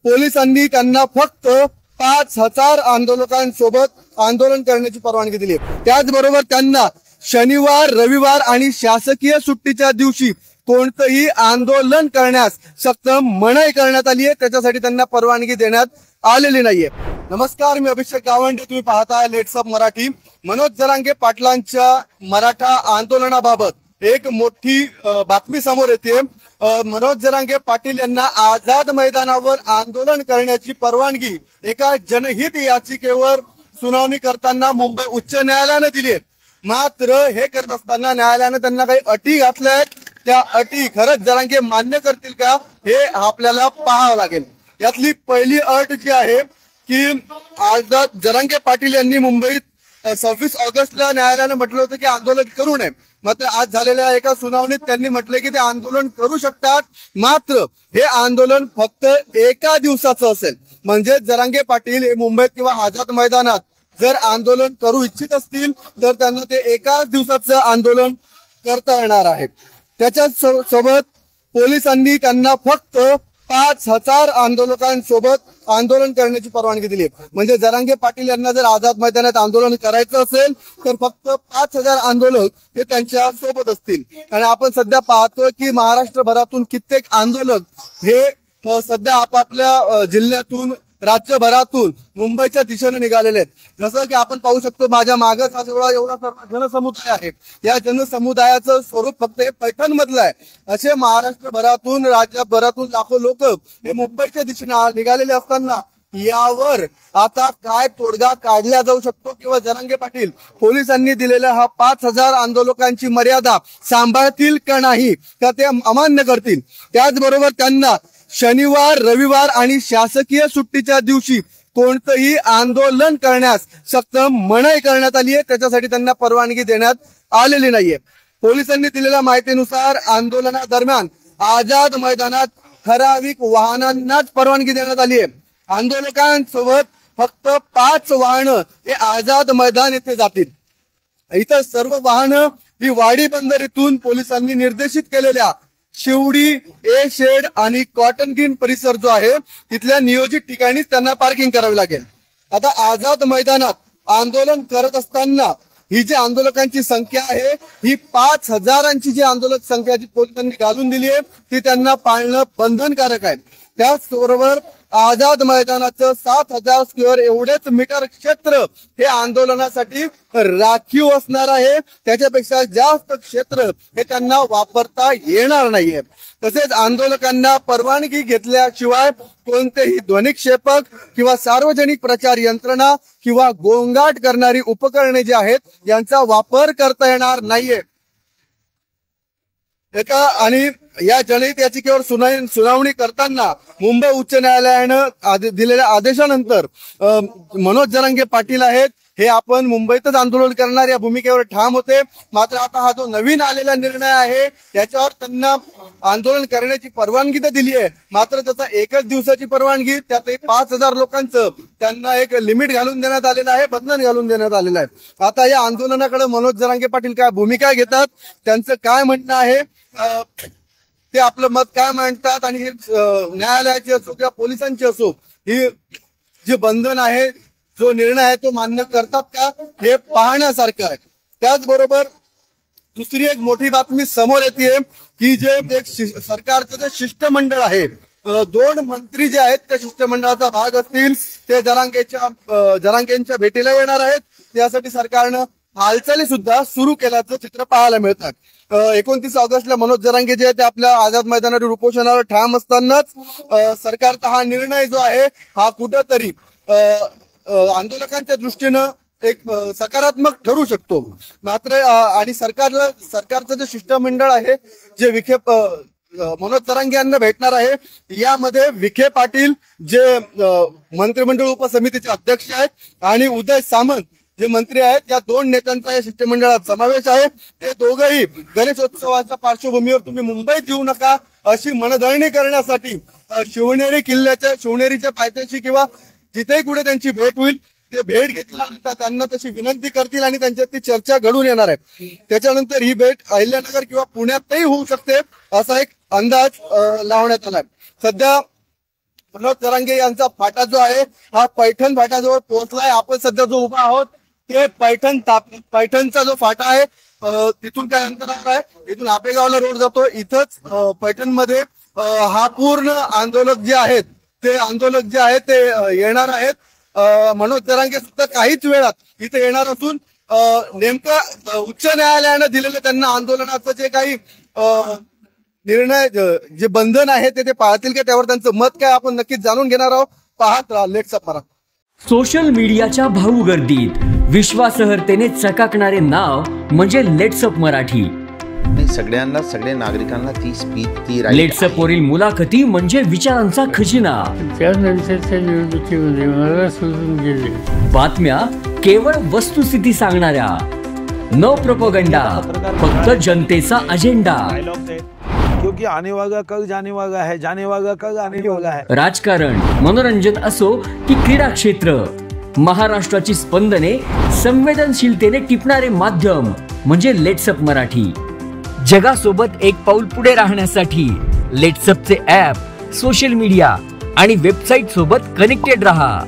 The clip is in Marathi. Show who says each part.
Speaker 1: पोलिसांनी त्यांना फक्त 5,000 आंदोलकांसोबत आंदोलन करण्याची परवानगी दिली आहे। त्याचबरोबर त्यांना शनिवार, रविवार आणि शासकीय सुट्टीच्या दिवशी कोणतेही आंदोलन करण्यास सक्त मनाई करण्यात आली आहे। त्याच्यासाठी त्यांना परवानगी देण्यात आलेली नाहीये। नमस्कार, मी अभिषेक गावंडे, तुम्ही पाहताय लेट्स अप मराठी। मनोज जरांगे पाटलांच्या मराठा आंदोलनाबाबत एक मोठी बातमी समोर येते। मनोज जरांगे पाटील यांना आझाद मैदानावर आंदोलन करण्याची परवानगी एका जनहित याचिकेवर सुनावणी करताना मुंबई उच्च न्यायालयाने दिली आहे। मात्र हे करत असताना न्यायालयाने त्यांना काही अटी घातल्या आहेत। त्या अटी खरंच जरांगे मान्य करतील का हे आपल्याला पाहावं लागेल। यातली पहिली अट जी आहे की आझाद जरांगे पाटील यांनी मुंबईत 26 ऑगस्टला न्यायालयाने म्हटलं होतं की आंदोलन करू नये। मात्र आज झालेल्या एका सुनावणीत त्यांनी म्हटलं की ते आंदोलन करू शकतात, मात्र हे आंदोलन फक्त एका दिवसाचं असेल। म्हणजे जरांगे पाटील हे मुंबईत किंवा आझाद मैदानात जर आंदोलन करू इच्छित असतील तर त्यांना ते एकाच दिवसाचं आंदोलन करता येणार आहे। त्याच्या सोबत पोलिसांनी त्यांना फक्त 5,000 आंदोलकांसोबत आंदोलन करण्याची परवानगी दिली आहे। म्हणजे जरांगे पाटील यांना जर आझाद मैदानात आंदोलन करायचं असेल तर फक्त 5,000 आंदोलक हे त्यांच्या सोबत असतील। आणि आपण सध्या पाहतोय की महाराष्ट्रभरातून कित्येक आंदोलक हे सध्या आपापल्या जिल्ह्यातून, राज्यभरातून मुंबईच्या दिशेने निघालेले आहेत। जसं की आपण पाहू शकतो माझ्या मागे एवढा जनसमुदाय आहे। या जनसमुदायाचं स्वरूप फक्त हे पैठण मधलं आहे। असे महाराष्ट्रभरातून, राज्यभरातून लाखो लोक हे मुंबईच्या दिशेने निघालेले असताना यावर आता काय तोडगा काढला जाऊ शकतो किंवा जरांगे पाटील पोलिसांनी दिलेल्या हा 5,000 आंदोलकांची मर्यादा सांभाळतील का नाही, का ते अमान्य करतील। त्याचबरोबर त्यांना शनिवार, रविवार आणि शासकीय सुट्टीच्या दिवशी कोणतेही आंदोलन करण्यास सक्त मनाई करण्यात आली आहे। त्याच्यासाठी त्यांना परवानगी देण्यात आलेली नाहीये। पोलिसांनी दिलेल्या माहितीनुसार आंदोलनादरम्यान आझाद मैदानात ठराविक वाहनांनाच परवानगी देण्यात आली आहे। आंदोलकांसोबत फक्त 5 वाहनं हे आझाद मैदान येथे जातील। इतर सर्व वाहनं ही वाडी बंदर येथून पोलिसांनी निर्देशित केलेल्या शिवडी, ए शेड आणि कॉटन ग्रीन परिसर जो आहे तिथल्या नियोजित ठिकाणीच त्यांना पार्किंग करावी लागेल। आता आझाद मैदानात आंदोलन करत असताना ही जी आंदोलकांची संख्या आहे ही 5,000ची जी आंदोलक संख्या जी पोलिसांनी घालून दिली आहे ती त्यांना पाळणं बंधनकारक आहे। त्याचबरोबर आझाद मैदानाचं 7,000 स्क्वेअर एवढेच मीटर क्षेत्र हे आंदोलनासाठी राखीव असणार आहे। त्याच्यापेक्षा जास्त क्षेत्र हे त्यांना वापरता येणार नाहीये। तसेच आंदोलकांना परवानगी घेतल्याशिवाय कोणतेही ध्वनिक्षेपक किंवा सार्वजनिक प्रचार यंत्रणा किंवा गोंगाट करणारी उपकरणे जी आहेत यांचा वापर करता येणार नाहीये। आणि या जनहित याचिकेवर सुनावणी करताना मुंबई उच्च न्यायालयानं दिलेल्या आदेशानंतर मनोज जरांगे पाटील आहेत हे आपण मुंबईतच आंदोलन करणार या भूमिकेवर ठाम होते। मात्र आता हा जो नवीन आलेला निर्णय आहे याच्यावर त्यांना आंदोलन करण्याची परवानगी तर दिली आहे, मात्र त्याचा एकच दिवसाची परवानगी, त्यात 5,000 लोकांचं त्यांना एक लिमिट घालून देण्यात आलेलं आहे, बंधन घालून देण्यात आलेलं आहे। आता या आंदोलनाकडे मनोज जरांगे पाटील काय भूमिका घेतात, त्यांचं काय म्हणणं आहे, ते आपलं मत काय मांडतात आणि हे न्यायालयाची असो किंवा पोलिसांची असो ही जे बंधन आहे, जो निर्णय आहे तो मान्य करतात का हे पाहण्यासारखं आहे। त्याचबरोबर दुसरी एक मोठी बातमी समोर येते की जे एक सरकारचं जे शिष्टमंडळ आहे, 2 मंत्री जे आहेत त्या शिष्टमंडळाचा भाग असतील ते जरांगेंच्या भेटीला येणार आहेत। यासाठी सरकारनं हालचाली सुद्धा सुरू केल्याचं चित्र पाहायला मिळतात। 29 ऑगस्टला मनोज जरांगे जे ते आपल्या आझाद मैदानावर उपोषणावर ठाम असतानाच सरकारचा हा निर्णय जो आहे हा कुठंतरी आंदोलकांच्या दृष्टीनं एक सकारात्मक ठरू शकतो। मात्र आणि सरकारचं जे शिष्टमंडळ आहे जे मनोज जरांगे यांना भेटणार आहे, यामध्ये विखे पाटील जे मंत्रिमंडळ उपसमितीचे अध्यक्ष आहेत आणि उदय सामंत जे मंत्री आहेत या 2 नेत्यांचा या शिष्टमंडळात समावेश आहे। ते दोघंही गणेशोत्सवाच्या पार्श्वभूमीवर तुम्ही मुंबईत येऊ नका अशी मनधरणी करण्यासाठी शिवनेरीच्या पायथ्याशी किंवा जिथे कुठे त्यांची भेट होईल ते भेट घेतल्यानंतर त्यांना तशी विनंती करतील आणि त्यांच्यात ती चर्चा घडून येणार आहे। त्याच्यानंतर ही भेट अहिल्यानगर किंवा पुण्यातही होऊ शकते असा एक अंदाज लावण्यात आलाय। सध्या मनोज जरांगे यांचा फाटा जो आहे हा पैठण फाट्याजवळ पोहोचलाय. आपण सध्या जो उभा आहोत ते पैठणचा जो फाटा आहे तिथून काय अंतरावर आहे, इथून आपेगावला रोड जातो. इथंच पैठणमध्ये हा पूर्ण आंदोलक जे आहेत ते येणार आहेत. मनोज जरांगे सुद्धा काहीच वेळात इथे येणार असून नेमकं उच्च न्यायालयानं दिलेलं त्यांना आंदोलनाचं जे काही निर्णय जे बंधन आहे ते पाळतील का, त्यावर त्यांचं मत काय आपण नक्कीच जाणून घेणार आहोत. पाहत राहा लेट्स अप मराठी.
Speaker 2: सोशल मीडियाच्या भाऊ गर्दीत विश्वासार्हतेने चकाकणारे नाव म्हणजे लेट्स अप मराठी.
Speaker 3: सगळ्यांना, सगळ्या नागरिकांना ती स्पीच, ती
Speaker 2: लेट्स अप वरील मुलाखती म्हणजे विचारांचा खजिना.
Speaker 4: त्यानंतरच्या निवडणुकीमध्ये मला सोडून गेले.
Speaker 2: बातम्या केवळ वस्तुस्थिती सांगणाऱ्या, न प्रोपोगंडा, फक्त जनतेचा अजेंडा.
Speaker 5: क्योंकि आने वाला कल जाने वाला है, जाने वाला कल आने वाला है.
Speaker 2: राजकारण, मनोरंजन असो की क्रीडा क्षेत्र, महाराष्ट्राची स्पंदने संवेदनशीलतेने टिपणारे माध्यम म्हणजे लेट्स अप मराठी. जगासोबत एक पाऊल पुढे राहण्यासाठी लेट्स अपचे ॲप, सोशल मीडिया आणि वेबसाईट सोबत कनेक्टेड रहा.